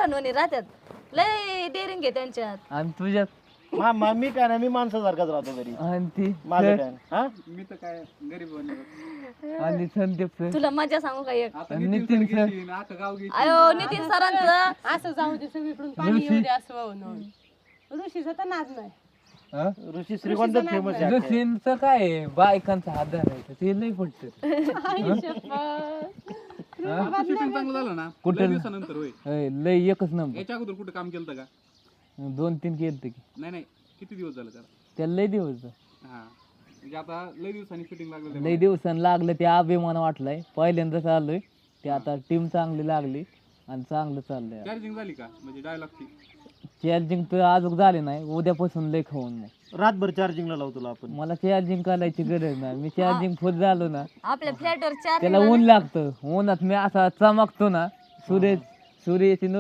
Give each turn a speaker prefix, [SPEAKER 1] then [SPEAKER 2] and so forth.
[SPEAKER 1] पोरांवणी राहतात लय डेअरिंग आहे त्यांच्यात.
[SPEAKER 2] आणि तुझ्यात
[SPEAKER 3] मी काय नाही, मी माणसासारखाच राहतो घरी.
[SPEAKER 2] आणि ती
[SPEAKER 3] माझं काय हा
[SPEAKER 4] मी तर काय गरीब
[SPEAKER 2] आणि संदीप
[SPEAKER 1] तुला मजा सांगू का एक?
[SPEAKER 4] आता
[SPEAKER 2] नितीन सर
[SPEAKER 4] आता गाव घे
[SPEAKER 1] अयो नितीन सरांचं
[SPEAKER 5] असं जाऊ दे सगळीकडून पाणी येऊ दे असं वाहून ऋषीचा तर नाद नाही.
[SPEAKER 2] हा?
[SPEAKER 3] ऋषी श्रीगोंद फेमस आहे.
[SPEAKER 2] ऋषींचं काय आहे? बायकांचा आधार आहे ते नाही पडत.
[SPEAKER 4] शूटिंग चांगलं झालं ना
[SPEAKER 2] कुठं?
[SPEAKER 4] लय दिवसानंतर होय.
[SPEAKER 2] लय एकच नंबर.
[SPEAKER 4] याच्या अगोदर कुठे काम केलं का?
[SPEAKER 2] 2-3 केलते की
[SPEAKER 4] नाही नाही, किती दिवस झालं त्याला?
[SPEAKER 2] त्याला लय दिवस
[SPEAKER 4] हा म्हणजे आता लय दिवसांनी शूटिंग लागलं
[SPEAKER 2] लय दिवसांनी लागलं ते अभिमान वाटलाय. पहिल्यांदा चाललोय ते आता टीम चांगली लागली आणि चांगलं चाललंय.
[SPEAKER 4] चार्जिंग झाली का म्हणजे डायलॉगची?
[SPEAKER 2] चार्जिंग तर अजून झाले नाही, उद्यापासून लय खाऊन मग
[SPEAKER 3] रातभर चार्जिंगला लावतो तुला आपण.
[SPEAKER 2] मला चार्जिंग करायची गरज नाही. मी चार्जिंग फुल झालो ना
[SPEAKER 1] आपल्या फ्लॅटवर चार
[SPEAKER 2] त्याला ऊन लागतं. उन्हात मी असा चमकतो ना सूर्याची